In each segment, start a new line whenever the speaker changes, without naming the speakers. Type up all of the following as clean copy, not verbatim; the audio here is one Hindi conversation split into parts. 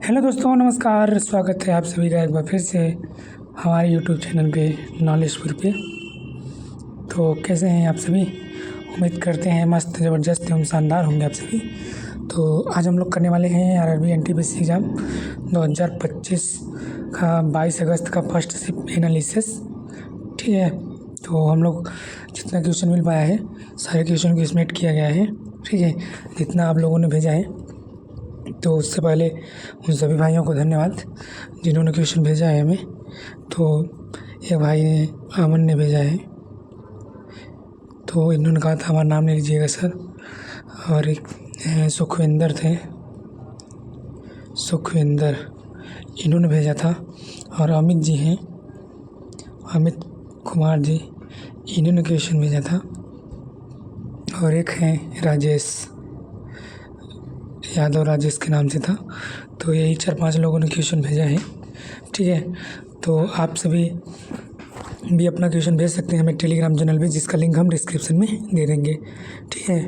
हेलो दोस्तों, नमस्कार। स्वागत है आप सभी का एक बार फिर से हमारे यूट्यूब चैनल पे नॉलेजपुर पे। तो कैसे हैं आप सभी? उम्मीद करते हैं मस्त, ज़बरदस्त एवं शानदार होंगे आप सभी। तो आज हम लोग करने वाले हैं आरआरबी एनटीपीसी एग्ज़ाम 2025 का 22 अगस्त का फर्स्ट शिफ्ट एनालिसिस। ठीक है, तो हम लोग जितना क्वेश्चन मिल पाया है सारे क्वेश्चन को इसमेट किया गया है। ठीक है, जितना आप लोगों ने भेजा है। तो उससे पहले उन सभी भाइयों को धन्यवाद जिन्होंने क्वेश्चन भेजा है हमें। तो एक भाई ने, अमन ने भेजा है, तो इन्होंने कहा था हमारा नाम ले लीजिएगा सर। और एक सुखविंदर थे, सुखविंदर इन्होंने भेजा था। और अमित जी हैं, अमित कुमार जी, इन्होंने क्वेश्चन भेजा था। और एक हैं राजेश यादव, राजेश के नाम से था। तो यही 4-5 लोगों ने क्वेश्चन भेजा है। ठीक है, तो आप सभी भी अपना क्वेश्चन भेज सकते हैं हमें टेलीग्राम चैनल पे, जिसका लिंक हम डिस्क्रिप्शन में दे देंगे। ठीक है,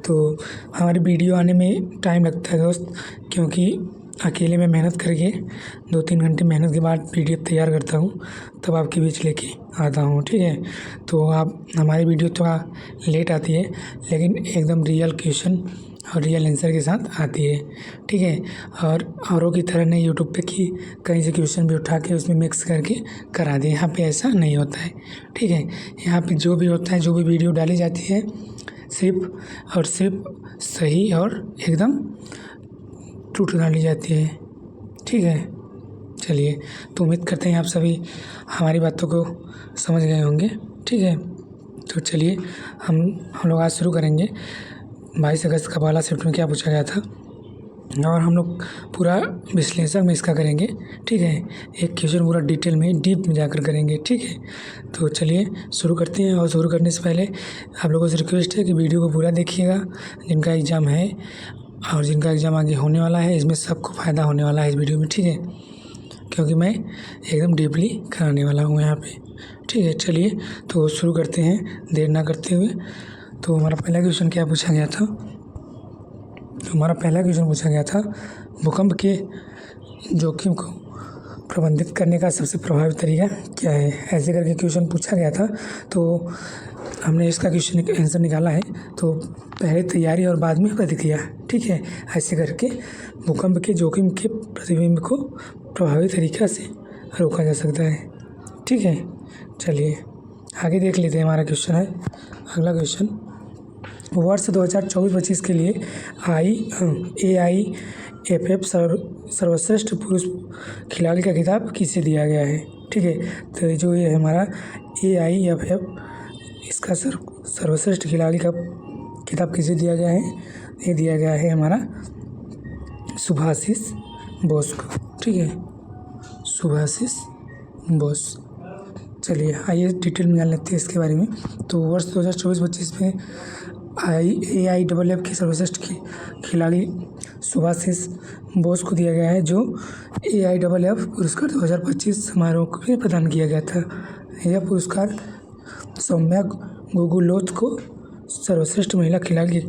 तो हमारी वीडियो आने में टाइम लगता है दोस्त, क्योंकि अकेले में मेहनत करके 2-3 घंटे मेहनत के बाद PDF तैयार करता हूँ, तब आपके बीच लेके आता हूँ। ठीक है, तो आप हमारी वीडियो थोड़ा लेट आती है, लेकिन एकदम रियल क्वेश्चन और रियल आंसर के साथ आती है। ठीक है, और औरों की तरह नहीं यूट्यूब पे कि कहीं से क्वेश्चन भी उठा के उसमें मिक्स करके करा दें। यहाँ पे ऐसा नहीं होता है। ठीक है, यहाँ पे जो भी होता है, जो भी वीडियो डाली जाती है, सिर्फ और सिर्फ सही और एकदम ट्रूथ डाली जाती है। ठीक है, चलिए, तो उम्मीद करते हैं आप सभी हमारी बातों को समझ गए होंगे। ठीक है, तो चलिए हम लोग आज शुरू करेंगे 22 अगस्त का पहला शिफ्ट में क्या पूछा गया था, और हम लोग पूरा विश्लेषण में इसका करेंगे। ठीक है, एक क्वेश्चन पूरा डिटेल में, डीप में जाकर करेंगे। ठीक है, तो चलिए शुरू करते हैं। और शुरू करने से पहले आप लोगों से रिक्वेस्ट है कि वीडियो को पूरा देखिएगा। जिनका एग्ज़ाम है और जिनका एग्ज़ाम आगे होने वाला है, इसमें सबको फ़ायदा होने वाला है इस वीडियो में। ठीक है, क्योंकि मैं एकदम डीपली कराने वाला हूँ यहाँ पे। ठीक है, चलिए तो शुरू करते हैं देर ना करते हुए। तो हमारा पहला क्वेश्चन क्या पूछा गया था? तो हमारा पहला क्वेश्चन पूछा गया था, भूकंप के जोखिम को प्रबंधित करने का सबसे प्रभावी तरीका क्या है? ऐसे करके क्वेश्चन पूछा गया था। तो हमने इसका क्वेश्चन आंसर निकाला है। तो पहले तैयारी और बाद में प्रतिक्रिया। ठीक है, ऐसे करके भूकंप के जोखिम के प्रतिबिंब को प्रभावी तरीक़ा से रोका जा सकता है। ठीक है, चलिए आगे देख लेते हैं। हमारा क्वेश्चन है, अगला क्वेश्चन, वर्ष 2024-25 के लिए AIFF सर्वश्रेष्ठ पुरुष खिलाड़ी का खिताब किसे दिया गया है? ठीक है, तो जो ये हमारा AIFF, इसका सर्वश्रेष्ठ खिलाड़ी का खिताब किसे दिया गया है? ये दिया गया है हमारा शुभाशीष बोस को। ठीक है, शुभाशीष बोस। चलिए आइए डिटेल में जान लेते हैं इसके बारे में। तो वर्ष 2024-25 में AIFF के सर्वश्रेष्ठ खिलाड़ी शुभाशीष बोस को दिया गया है, जो AIFF पुरस्कार 2025 समारोह में प्रदान किया गया था। यह पुरस्कार सौम्या गुगुलोथ को सर्वश्रेष्ठ महिला खिलाड़ी के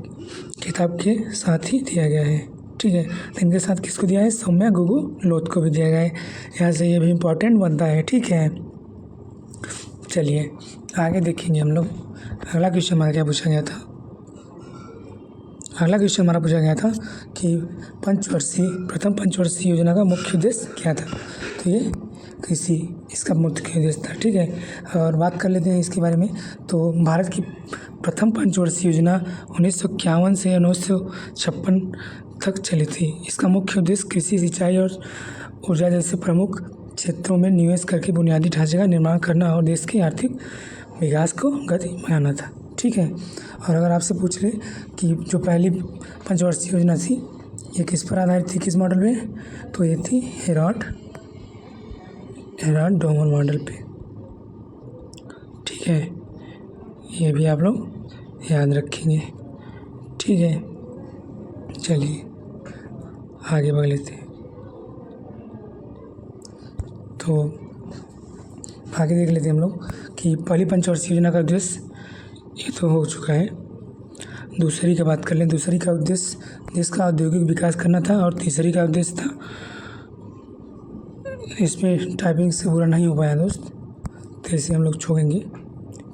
खिताब के साथ ही दिया गया है। ठीक है, तो इनके साथ किसको दिया है? सौम्या गुगुलोथ को भी दिया गया है। यहाँ से ये भी इम्पोर्टेंट बनता है। ठीक है, चलिए आगे देखेंगे हम लोग। अगला क्वेश्चन हमारा क्या पूछा गया था? अगला क्वेश्चन हमारा पूछा गया था कि प्रथम पंचवर्षीय योजना का मुख्य उद्देश्य क्या था? तो ये कृषि इसका मुख्य उद्देश्य था। ठीक है, और बात कर लेते हैं इसके बारे में। तो भारत की प्रथम पंचवर्षीय योजना 1951 से 1956 तक चली थी। इसका मुख्य उद्देश्य कृषि, सिंचाई और ऊर्जा जैसे प्रमुख क्षेत्रों में निवेश करके बुनियादी ढांचे का निर्माण करना और देश के आर्थिक विकास को गति बनाना था। ठीक है, और अगर आपसे पूछ ले कि जो पहली पंचवर्षीय योजना थी ये किस पर आधारित थी, किस मॉडल पे? तो ये थी हेराल्ड-डोमर मॉडल पे। ठीक है, ये भी आप लोग याद रखेंगे। ठीक है, चलिए आगे बढ़ लेते हैं। तो आगे देख लेते हैं हम लोग कि पहली पंचवर्षीय योजना का उद्देश्य ये तो हो चुका है। दूसरी की बात कर लें। दूसरी का उद्देश्य देश का औद्योगिक विकास करना था, और तीसरी का उद्देश्य था इसमें टाइपिंग से पूरा नहीं हो पाया दोस्त, तो इसे हम लोग छोड़ेंगे।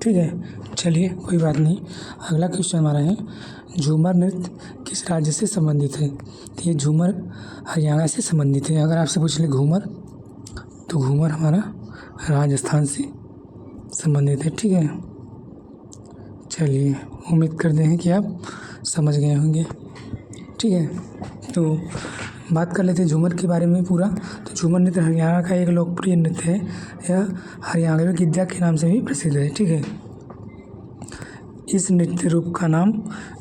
ठीक है, चलिए कोई बात नहीं। अगला क्वेश्चन हमारा है, झूमर नृत्य किस राज्य से संबंधित है? तो ये झूमर हरियाणा से संबंधित है। अगर आपसे पूछ ले घूमर, तो घूमर हमारा राजस्थान से संबंधित है। ठीक है, चलिए उम्मीद करते हैं कि आप समझ गए होंगे। ठीक है, तो बात कर लेते हैं झूमर के बारे में पूरा। तो झूमर नृत्य हरियाणा का एक लोकप्रिय नृत्य है। यह हरियाणवी गिद्दा के नाम से भी प्रसिद्ध है। ठीक है, इस नृत्य रूप का नाम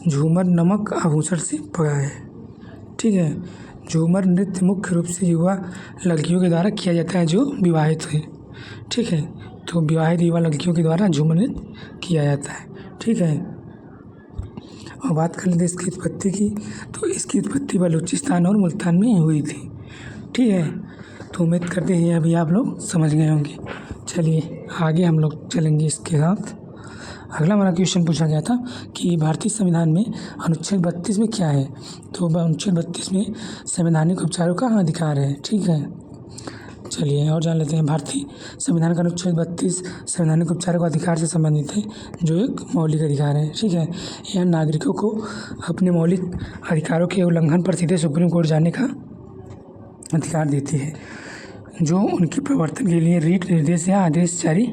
झूमर नामक आभूषण से पड़ा है। ठीक है, झूमर नृत्य मुख्य रूप से युवा लड़कियों के द्वारा किया जाता है जो विवाहित है। ठीक है, तो विवाहित युवा लड़कियों के द्वारा झूमर नृत्य किया जाता है। ठीक है, और बात कर लेते हैं इसकी उत्पत्ति की। तो इसकी उत्पत्ति बलूचिस्तान और मुल्तान में हुई थी। ठीक है, तो उम्मीद करते हैं अभी आप लोग समझ गए होंगे। चलिए आगे हम लोग चलेंगे इसके साथ। अगला हमारा क्वेश्चन पूछा गया था कि भारतीय संविधान में अनुच्छेद 32 में क्या है? तो अनुच्छेद 32 में संवैधानिक उपचारों का अधिकार है। ठीक है, चलिए और जान लेते हैं। भारतीय संविधान का अनुच्छेद 32 संवैधानिक उपचारों का अधिकार से संबंधित है, जो एक मौलिक अधिकार है। ठीक है, यह नागरिकों को अपने मौलिक अधिकारों के उल्लंघन पर सीधे सुप्रीम कोर्ट जाने का अधिकार देती है, जो उनके प्रवर्तन के लिए रीट निर्देश या आदेश जारी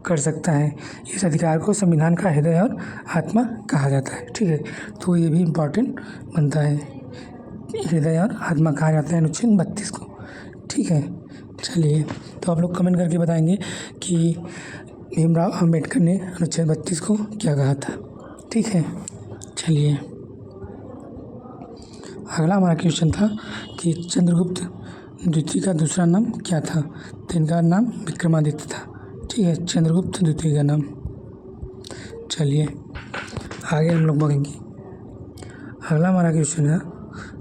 कर सकता है। इस अधिकार को संविधान का हृदय और आत्मा कहा जाता है। ठीक है, तो ये भी इम्पॉर्टेंट बनता है, हृदय और आत्मा कहा जाता है अनुच्छेद 32 को। ठीक है, चलिए तो आप लोग कमेंट करके बताएंगे कि भीमराव अंबेडकर ने अनुच्छेद 32 को क्या कहा था। ठीक है, चलिए अगला हमारा क्वेश्चन था कि चंद्रगुप्त द्वितीय का दूसरा नाम क्या था? तो इनका नाम विक्रमादित्य था। ठीक है, चंद्रगुप्त द्वितीय का नाम। चलिए आगे हम लोग बढ़ेंगे। अगला हमारा क्वेश्चन है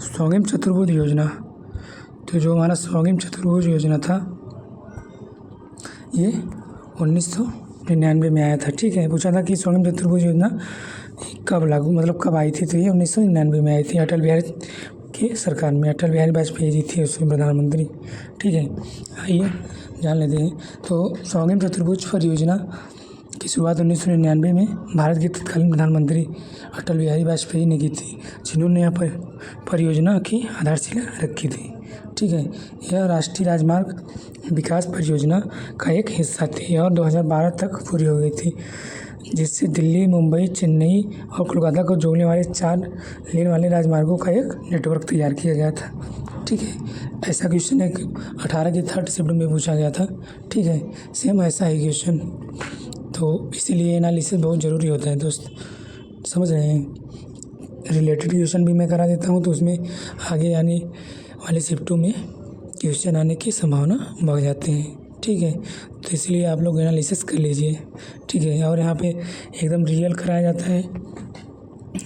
स्वर्णिम चतुर्भुज योजना। तो जो हमारा स्वर्णिम चतुर्भुज योजना था ये 1999 में आया था। ठीक है, पूछा था कि स्वर्णिम चतुर्भुज योजना कब लागू मतलब कब आई थी? तो ये 1999 में आई थी अटल बिहारी की सरकार में। अटल बिहारी वाजपेयी जी थे उसमें प्रधानमंत्री। ठीक है, आइए जान लेते हैं। तो स्वर्णिम चतुर्भुज परियोजना की शुरुआत 1999 में भारत के तत्कालीन प्रधानमंत्री अटल बिहारी वाजपेयी ने की थी, जिन्होंने यह परियोजना की आधारशिला रखी थी। ठीक है, यह राष्ट्रीय राजमार्ग विकास परियोजना का एक हिस्सा थी और 2012 तक पूरी हो गई थी, जिससे दिल्ली, मुंबई, चेन्नई और कोलकाता को जोड़ने वाले 4 लेन वाले राजमार्गों का एक नेटवर्क तैयार किया गया था। ठीक है, ऐसा क्वेश्चन एक 18 के 3rd शिफ्ट में पूछा गया था। ठीक है, सेम ऐसा ही क्वेश्चन, तो इसीलिए एनालिसिस बहुत ज़रूरी होता है दोस्त, समझ रहे हैं। रिलेटेड क्वेश्चन भी मैं करा देता हूँ, तो उसमें आगे आने वाले शिफ्टों में क्वेश्चन आने की संभावना बढ़ जाती है। ठीक है, तो इसलिए आप लोग एनालिसिस कर लीजिए। ठीक है, और यहाँ पे एकदम रियल कराया जाता है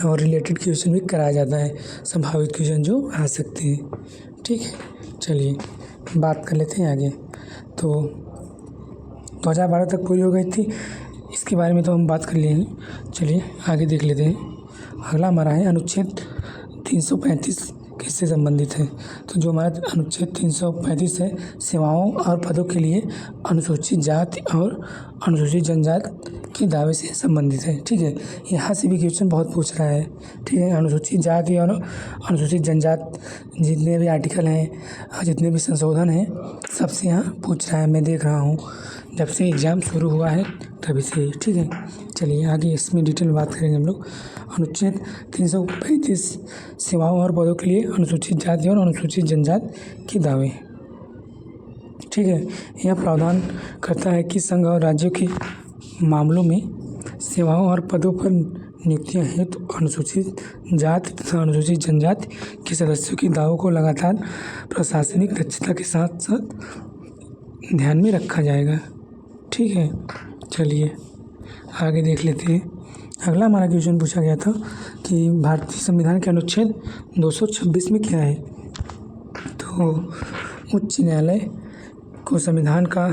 और रिलेटेड क्वेश्चन भी कराया जाता है, संभावित क्वेश्चन जो आ सकते हैं। ठीक है, चलिए बात कर लेते हैं आगे। तो 2012 तक पूरी हो गई थी, इसके बारे में तो हम बात कर लिए हैं। चलिए आगे देख लेते हैं। अगला हमारा है अनुच्छेद 335 किससे संबंधित है? तो जो हमारा अनुच्छेद 335 है सेवाओं और पदों के लिए अनुसूचित जाति और अनुसूचित जनजाति के दावे से संबंधित है। ठीक है, यहाँ से भी क्वेश्चन बहुत पूछ रहा है। ठीक है, अनुसूचित जाति और अनुसूचित जनजाति जितने भी आर्टिकल हैं, जितने भी संशोधन हैं, सबसे यहाँ पूछ रहा है। मैं देख रहा हूँ जब से एग्ज़ाम शुरू हुआ है तभी से। ठीक है, चलिए आगे इसमें डिटेल बात करेंगे हम लोग। अनुच्छेद 335 सेवाओं और पदों के लिए अनुसूचित जाति और अनुसूचित जनजाति के दावे। ठीक है, यह प्रावधान करता है कि संघ और राज्यों के मामलों में सेवाओं और पदों पर नियुक्तियां हेतु अनुसूचित जाति तथा अनुसूचित जनजाति के सदस्यों के दावों को लगातार प्रशासनिक दक्षता के साथ साथ ध्यान में रखा जाएगा। ठीक है, चलिए आगे देख लेते हैं। अगला हमारा क्वेश्चन पूछा गया था कि भारतीय संविधान के अनुच्छेद 226 में क्या है? तो उच्च न्यायालय को संविधान का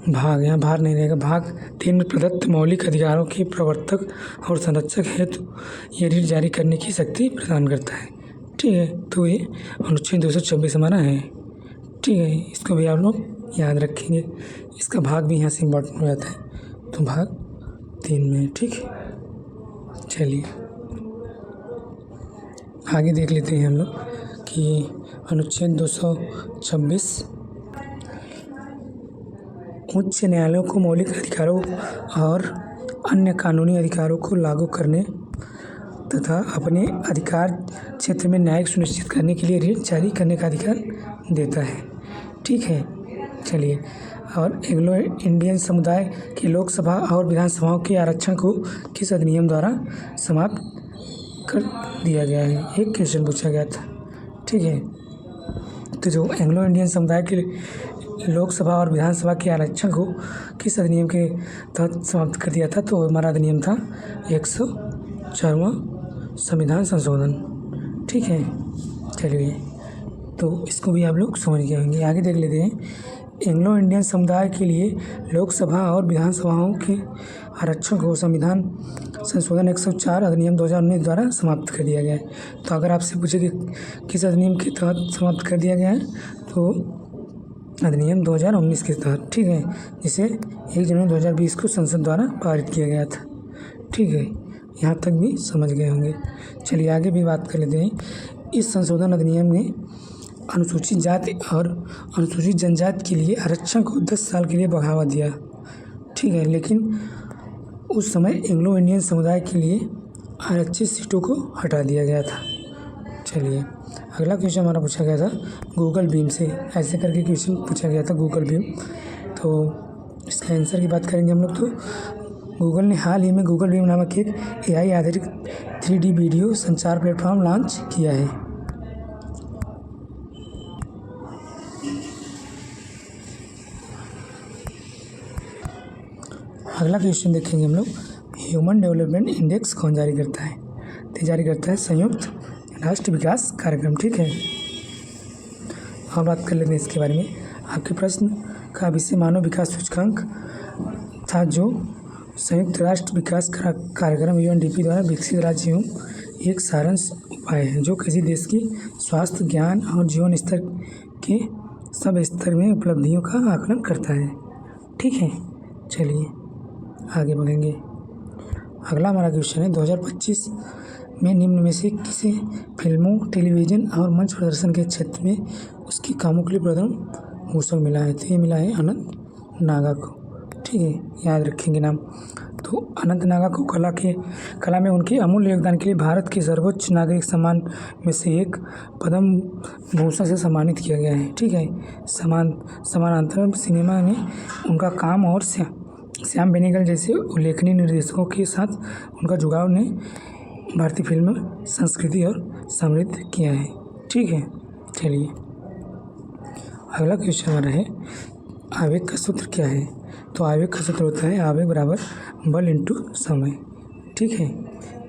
भाग, यहाँ भाग नहीं रहेगा, भाग 3 में प्रदत्त मौलिक अधिकारों के प्रवर्तक और संरक्षक हेतु ये रीट जारी करने की शक्ति प्रदान करता है। ठीक है, तो ये अनुच्छेद 226 हमारा है। ठीक है, इसको भी आप लोग याद रखेंगे। इसका भाग भी यहाँ से इम्पोर्टेंट हो जाता है, तो भाग 3 में। ठीक है, चलिए आगे देख लेते हैं हम लोग कि अनुच्छेद 226 उच्च न्यायालयों को मौलिक अधिकारों और अन्य कानूनी अधिकारों को लागू करने तथा अपने अधिकार क्षेत्र में न्याय सुनिश्चित करने के लिए रिट जारी करने का अधिकार देता है। ठीक है, चलिए। और एंग्लो इंडियन समुदाय की लोकसभा और विधानसभाओं के आरक्षण को किस अधिनियम द्वारा समाप्त कर दिया गया है? एक क्वेश्चन पूछा गया था। ठीक है, तो जो एंग्लो इंडियन समुदाय के लोकसभा और विधानसभा के आरक्षण को किस अधिनियम के तहत समाप्त कर दिया था? तो हमारा अधिनियम था 104वां संविधान संशोधन। ठीक है, चलिए, तो इसको भी आप लोग समझ गए होंगे। आगे देख लेते हैं। एंग्लो इंडियन समुदाय के लिए लोकसभा और विधानसभाओं के आरक्षण को संविधान संशोधन 104 अधिनियम 2019 द्वारा समाप्त कर दिया गया है। तो अगर आपसे पूछे कि किस अधिनियम के तहत समाप्त कर दिया गया है, तो अधिनियम 2019 के तहत। ठीक है, जिसे 1 जनवरी 2020 को संसद द्वारा पारित किया गया था। ठीक है, यहाँ तक भी समझ गए होंगे। चलिए आगे भी बात कर लेते हैं। इस संशोधन अधिनियम ने अनुसूचित जाति और अनुसूचित जनजाति के लिए आरक्षण को 10 साल के लिए बढ़ावा दिया। ठीक है, लेकिन उस समय एंग्लो इंडियन समुदाय के लिए आरक्षित सीटों को हटा दिया गया था। चलिए अगला क्वेश्चन हमारा पूछा गया था गूगल बीम से। ऐसे करके क्वेश्चन पूछा गया था गूगल बीम। तो इसका आंसर की बात करेंगे हम लोग। तो गूगल ने हाल ही में गूगल बीम नामक एक AI आधारित 3D वीडियो संचार प्लेटफॉर्म लॉन्च किया है। अगला क्वेश्चन देखेंगे हम लोग। ह्यूमन डेवलपमेंट इंडेक्स कौन जारी करता है? तो जारी करता है संयुक्त राष्ट्र विकास कार्यक्रम। ठीक है, हम बात कर लेते हैं इसके बारे में। आपके प्रश्न का विषय मानव विकास सूचकांक था, जो संयुक्त राष्ट्र विकास कार्यक्रम UNDP द्वारा विकसित राज्य एवं एक सारांश उपाय है जो किसी देश की स्वास्थ्य, ज्ञान और जीवन स्तर के सब स्तर में उपलब्धियों का आकलन करता है। ठीक है, चलिए आगे बढ़ेंगे। अगला हमारा क्वेश्चन है 2025 में निम्न में से किसे फिल्मों, टेलीविज़न और मंच प्रदर्शन के क्षेत्र में उसके कामों के लिए प्रथम भूषण मिला है? तो ये मिला है अनंत नागा को। ठीक है, याद रखेंगे नाम। तो अनंत नागा को कला में उनके अमूल्य योगदान के लिए भारत के सर्वोच्च नागरिक सम्मान में से एक पद्म भूषण से सम्मानित किया गया है। ठीक है, समानांतर सिनेमा में उनका काम और श्याम बेनेगल जैसे उल्लेखनीय निर्देशकों के साथ उनका जुड़ाव ने भारतीय फिल्म संस्कृति और समृद्ध किया है। ठीक है, चलिए अगला क्वेश्चन हमारा है आवेग का सूत्र क्या है? तो आवेग का सूत्र होता है आवेग बराबर बल इंटू समय। ठीक है,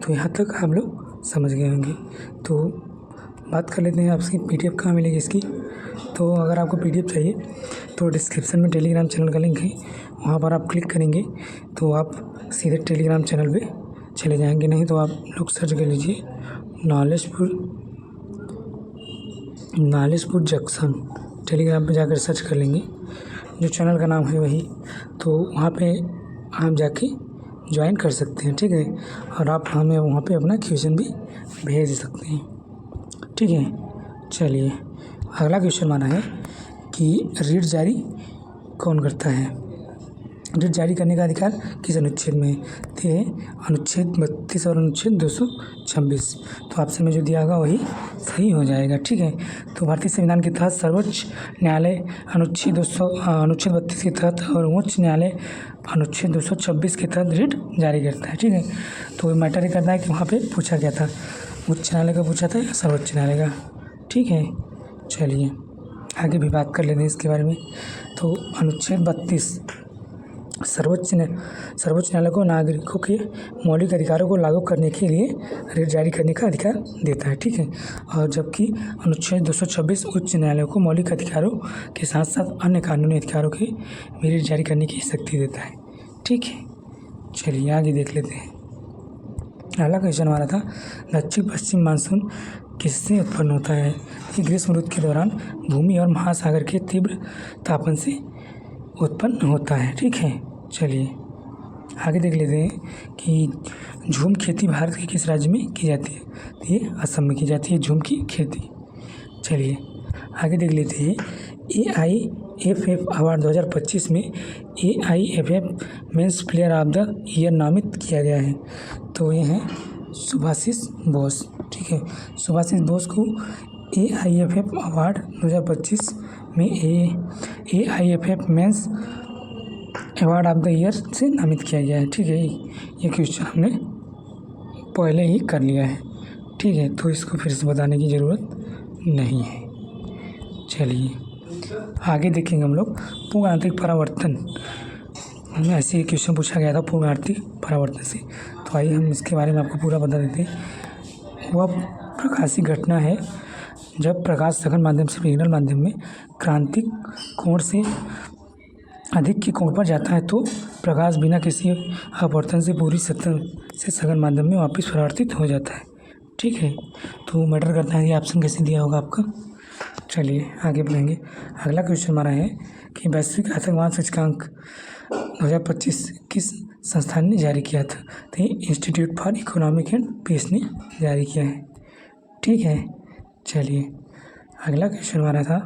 तो यहाँ तक आप लोग समझ गए होंगे। तो बात कर लेते हैं आपसे PDF कहाँ मिलेगी इसकी। तो अगर आपको PDF चाहिए तो डिस्क्रिप्शन में टेलीग्राम चैनल का लिंक है, वहाँ पर आप क्लिक करेंगे तो आप सीधे टेलीग्राम चैनल पे चले जाएंगे। नहीं तो आप लोग सर्च कर लीजिए नॉलेजपुर जंक्शन, टेलीग्राम पे जाकर सर्च कर लेंगे, जो चैनल का नाम है वही। तो वहाँ पे आप जाके ज्वाइन कर सकते हैं। ठीक है, और आप हमें वहाँ पे अपना क्वेश्चन भी भेज सकते हैं। ठीक है, चलिए अगला क्वेश्चन हमारा है कि रिट जारी कौन करता है? रिट जारी करने का अधिकार किस अनुच्छेद में है? तो ये अनुच्छेद 32 और अनुच्छेद 226। तो आपसे में जो दिया होगा वही सही हो जाएगा। ठीक है, तो भारतीय संविधान के तहत सर्वोच्च न्यायालय अनुच्छेद 32 के तहत और उच्च न्यायालय अनुच्छेद 226 के तहत रिट जारी करता है। ठीक है, तो मैटर ये करता है कि वहाँ पे पूछा गया था उच्च न्यायालय का पूछा था या सर्वोच्च न्यायालय का। ठीक है, चलिए आगे भी बात कर लेते हैं इसके बारे में। तो अनुच्छेद 32 सर्वोच्च न्यायालय को नागरिकों के मौलिक अधिकारों को लागू करने के लिए रिट जारी करने का अधिकार देता है। ठीक है, और जबकि अनुच्छेद 226 उच्च न्यायालय को मौलिक अधिकारों के साथ साथ अन्य कानूनी अधिकारों के भी रिट जारी करने की शक्ति देता है। ठीक है, चलिए आगे देख लेते हैं। अगला क्वेश्चन हमारा था दक्षिण पश्चिम मानसून किससे उत्पन्न होता है? ये ग्रीष्म ऋतु के दौरान भूमि और महासागर के तीव्र तापन से उत्पन्न होता है। ठीक है, चलिए आगे देख लेते हैं कि झूम खेती भारत के किस राज्य में की जाती है? तो ये असम में की जाती है झूम की खेती। चलिए आगे देख लेते हैं। AIFF अवार्ड 2025 में AIFF men's player of the year नामित किया गया है। तो ये हैं सुभाषिस बोस। ठीक है, सुभाषिस बोस को AIFF अवार्ड 2025 में AIFF men's award of the year से नामित किया गया है। ठीक है, ये क्वेश्चन हमने पहले ही कर लिया है। ठीक है, तो इसको फिर से बताने की ज़रूरत नहीं है। चलिए आगे देखेंगे हम लोग पूर्ण आंतरिक परावर्तन में ऐसे ही क्वेश्चन पूछा गया था पूर्ण आंतरिक परावर्तन से। तो आइए हम इसके बारे में आपको पूरा बता देते हैं। वह प्रकाशिक घटना है जब प्रकाश सघन माध्यम से विकिरण माध्यम में क्रांतिक कोण से अधिक के कोण पर जाता है तो प्रकाश बिना किसी अपवर्तन से पूरी सतह से सघन माध्यम में वापस परावर्तित हो जाता है। ठीक है, तो मैटर करता है ये ऑप्शन कैसे दिया होगा आपका। चलिए आगे बढ़ेंगे। अगला क्वेश्चन हमारा है कि वैश्विक आतंकवाद सूचकांक 2025 किस संस्थान ने जारी किया था? तो ये institute for economic and peace ने जारी किया है। ठीक है, चलिए अगला क्वेश्चन हमारा था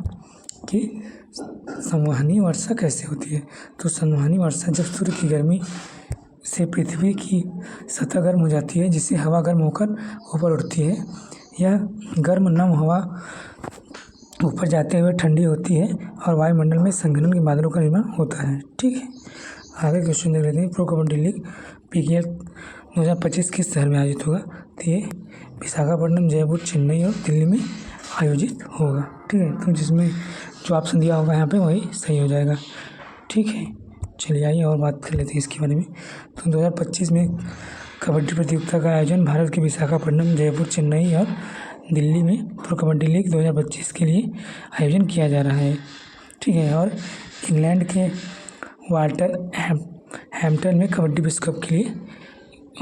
कि संवहनी वर्षा कैसे होती है? तो संवहनी वर्षा जब सूर्य की गर्मी से पृथ्वी की सतह गर्म हो जाती है जिससे हवा गर्म होकर ऊपर उठती है। यह गर्म नम हवा ऊपर जाते हुए ठंडी होती है और वायुमंडल में संघनन के बादलों का निर्माण होता है। ठीक है, आगे क्वेश्चन देख लेते हैं। प्रो कबड्डी लीग PKL 2025 किस शहर में आयोजित होगा? तो ये विशाखापट्टनम, जयपुर, चेन्नई और दिल्ली में आयोजित होगा। ठीक है, तो जिसमें जो ऑप्शन दिया होगा यहाँ पे वही सही हो जाएगा। ठीक है, चलिए आइए और बात कर लेते हैं इसके बारे में। तो 2025 में कबड्डी प्रतियोगिता का आयोजन भारत के विशाखापट्टनम, जयपुर, चेन्नई और दिल्ली में प्रो कबड्डी लीग 2025 के लिए आयोजन किया जा रहा है। ठीक है, और इंग्लैंड के वाल्टर हैम्पटन में कबड्डी विश्व कप के लिए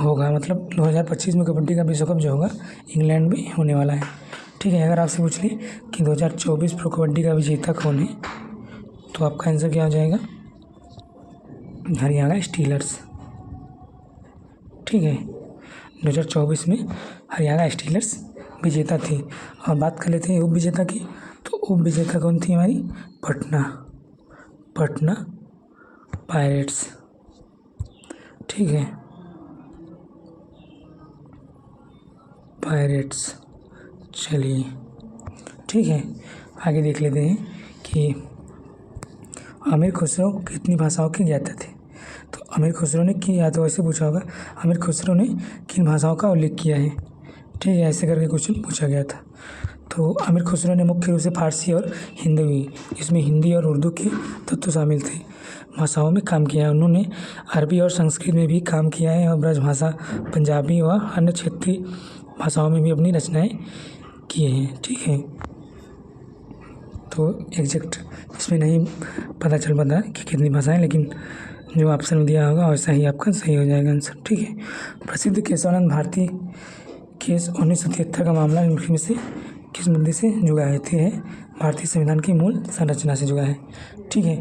होगा। मतलब 2025 में कबड्डी का विश्व कप जो होगा इंग्लैंड में होने वाला है। ठीक है, अगर आपसे पूछ ली कि 2024 प्रो कबड्डी का विजेता कौन है तो आपका आंसर क्या हो जाएगा? हरियाणा स्टीलर्स। ठीक है, 2024 में हरियाणा स्टीलर्स विजेता थी। और बात कर लेते हैं उप विजेता की। तो उप विजेता कौन थी हमारी? पटना पायरेट्स। ठीक है, पायरेट्स। चलिए ठीक है, आगे देख लेते हैं कि अमीर खुसरो कितनी भाषाओं के ज्ञाता थे? तो अमीर खुसरो ने की, या तो ऐसे पूछा होगा अमीर खुसरो ने किन भाषाओं का उल्लेख किया है। ठीक है, ऐसे करके क्वेश्चन पूछा गया था। तो अमीर खुसरो ने मुख्य रूप से फारसी और हिंदवी, इसमें हिंदी और उर्दू के तत्व शामिल थे, भाषाओं में काम किया है। उन्होंने अरबी और संस्कृत में भी काम किया है और ब्रजभाषा, पंजाबी व अन्य क्षेत्रीय भाषाओं में भी अपनी रचनाएं किए हैं। ठीक है, तो एग्जैक्ट इसमें नहीं पता चल पाता कि कितनी भाषाएं, लेकिन जो ऑप्शन में दिया होगा वैसा ही आपका सही हो जाएगा आंसर। ठीक है, प्रसिद्ध केशवानंद भारती केस 1973 का मामला निम्नलिखित में से किस मुद्दे से जुड़ा है? है भारतीय संविधान की मूल संरचना से जुड़ा है। ठीक है,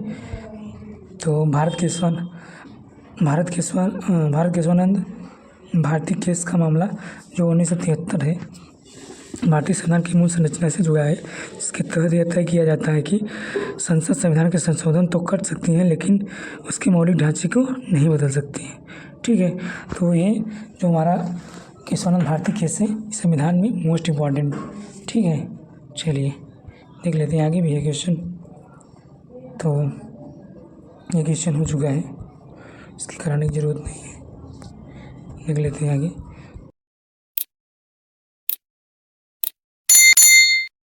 तो भारत केशवानंद भारती केस का मामला जो 1973 है भारतीय संविधान की मूल संरचना से जुड़ा है। इसके तहत यह तय किया जाता है कि संसद संविधान के संशोधन तो कर सकती है लेकिन उसके मौलिक ढांचे को नहीं बदल सकती है। ठीक है, तो ये जो हमारा केशवानंद भारती केस है संविधान में मोस्ट इम्पॉर्टेंट। ठीक है, चलिए देख लेते हैं, आगे भी है क्वेश्चन। तो ये क्वेश्चन हो चुका है, इसकी कराने की ज़रूरत नहीं है, देख लेते हैं आगे।